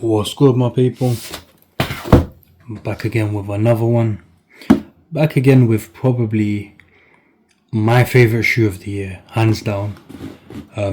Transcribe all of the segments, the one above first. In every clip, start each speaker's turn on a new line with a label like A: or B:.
A: What's good, my people? I'm back again with another one. Back again with probably my favorite shoe of the year, hands down.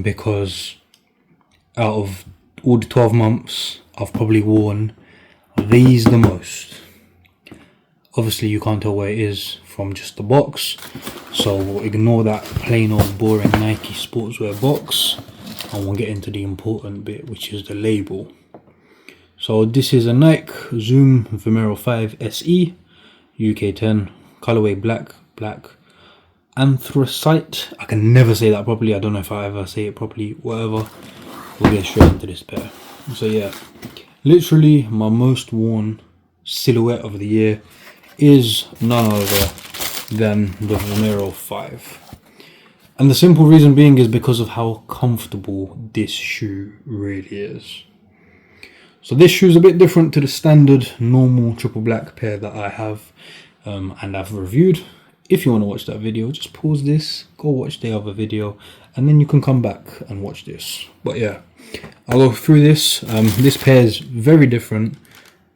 A: Because out of all the 12 months, I've probably worn these the most. Obviously, you can't tell where it is from just the box, so we'll ignore that plain old boring Nike sportswear box, and we'll get into the important bit, which is the label. So this is a Nike Vomero 5 SE, UK 10, colorway black, anthracite. I can never say that properly. I don't know if I ever say it properly. Whatever. We'll get straight into this pair. So yeah, literally my most worn silhouette of the year is none other than the Vomero 5. And the simple reason being is because of how comfortable this shoe really is. So this shoe is a bit different to the standard normal triple black pair that I have and I've reviewed. If you want to watch that video, just pause this, go watch the other video, and then you can come back and watch this. But yeah, I'll go through this. This pair is very different,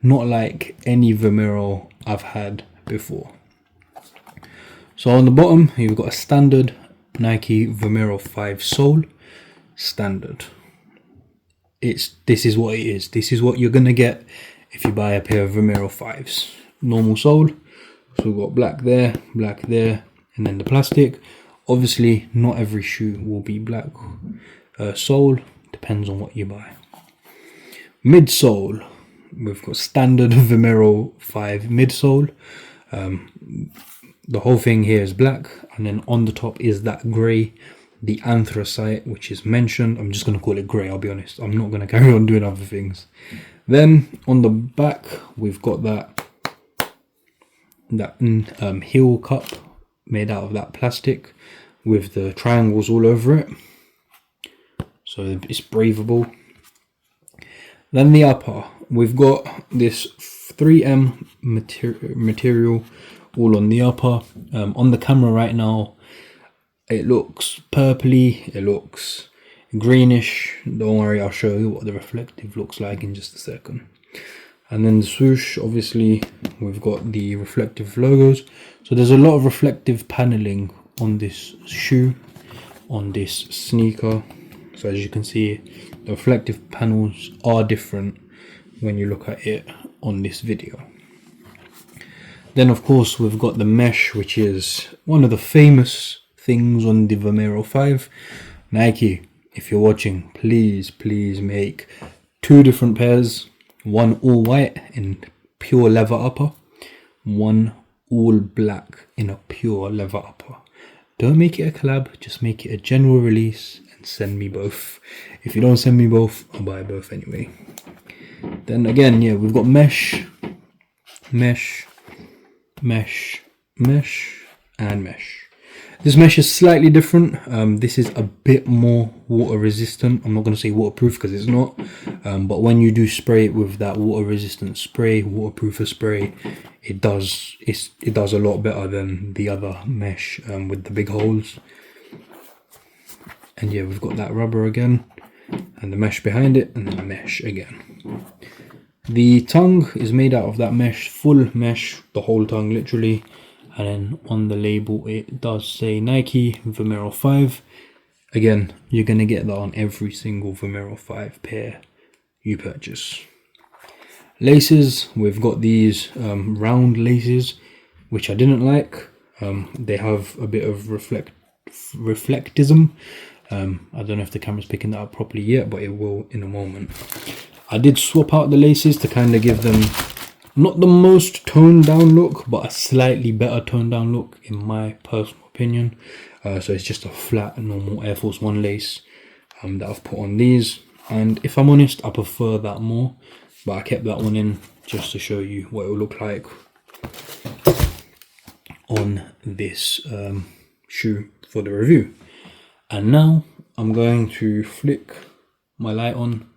A: not like any Vomero I've had before. So on the bottom, you've got a standard Nike Vomero 5 sole, standard. This is what it is. This is what you're gonna get if you buy a pair of Vomero 5s. Normal sole. So we've got black there, and then the plastic. Obviously, not every shoe will be black sole. Depends on what you buy. Midsole. We've got standard Vomero 5 midsole. The whole thing here is black, and then on the top is that grey, the anthracite, which is mentioned. I'm just going to call it grey, I'll be honest. I'm not going to carry on doing other things. Then on the back, we've got that heel cup made out of that plastic with the triangles all over it. So it's breathable. Then the upper, we've got this 3M material all on the upper. On the camera right now, it looks purpley, it looks greenish. Don't worry, I'll show you what the reflective looks like in just a second. And then the swoosh, obviously, we've got the reflective logos. So there's a lot of reflective paneling on this shoe, on this sneaker. So as you can see, the reflective panels are different when you look at it on this video. Then of course we've got the mesh, which is one of the famous things on the Vomero 5. Nike, if you're watching, please make 2 different pairs. One all white in pure leather upper, one all black in a pure leather upper. Don't make it a collab, just make it a general release and send me both. If you don't send me both, I'll buy both anyway. Then again, yeah, we've got mesh, and mesh. This mesh is slightly different. This is a bit more water resistant. I'm not going to say waterproof because it's not. But when you do spray it with that water resistant spray, waterproofer spray, it does a lot better than the other mesh with the big holes. And yeah, we've got that rubber again, and the mesh behind it, and then the mesh again. The tongue is made out of that mesh, full mesh, the whole tongue literally. And then on the label it does say Nike Vomero 5. Again, you're going to get that on every single Vomero 5 pair you purchase. Laces, we've got these round laces, which I didn't like. They have a bit of reflectism. I don't know if the camera's picking that up properly yet, but it will in a moment. I did swap out the laces to kind of give them not the most toned down look, but a slightly better toned down look in my personal opinion. So it's just a flat normal Air Force 1 lace that I've put on these, and if I'm honest, I prefer that more, but I kept that one in just to show you what it will look like on this shoe for the review. And now I'm going to flick my light on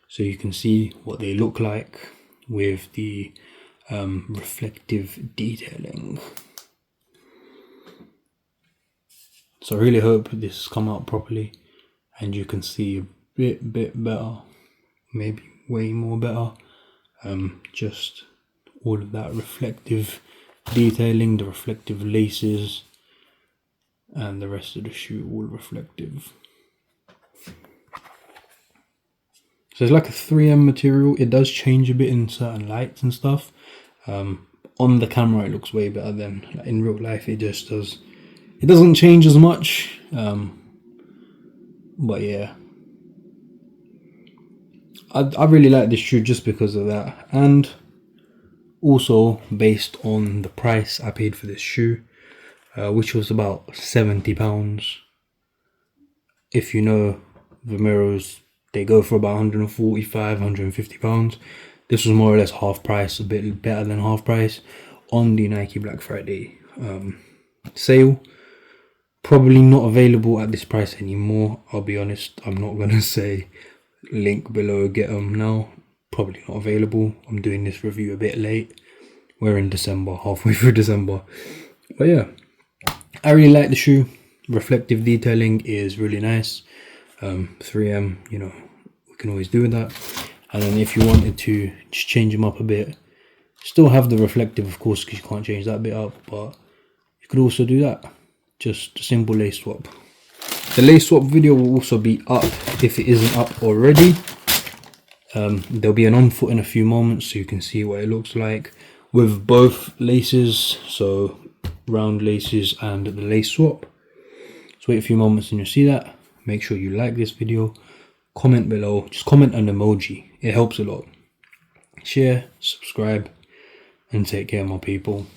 A: so you can see what they look like with the reflective detailing. So I really hope this has come out properly and you can see a bit better, maybe way more better. Just all of that reflective detailing, the reflective laces, and the rest of the shoe all reflective. So it's like a 3M material. It does change a bit in certain lights and stuff. On the camera it looks way better than in real life. It just does, it doesn't change as much. But yeah, I really like this shoe just because of that, and also based on the price I paid for this shoe, which was about £70. If you know Vomeros, they go for about £145, £150. This was more or less half price, a bit better than half price on the Nike Black Friday sale. Probably not available at this price anymore. I'll be honest, I'm not gonna say link below, get them now. Probably not available. I'm doing this review a bit late. We're in December, halfway through December. But yeah, I really like the shoe. Reflective detailing is really nice. 3M, you know, we can always do with that. And then if you wanted to just change them up a bit, still have the reflective, of course, because you can't change that bit up, but you could also do that. Just a simple lace swap. The lace swap video will also be up if it isn't up already. There'll be an on foot in a few moments so you can see what it looks like with both laces, so round laces and the lace swap. So wait a few moments and you'll see that. Make sure you like this video, comment below, just comment an emoji, it helps a lot. Share, subscribe, and take care, my people.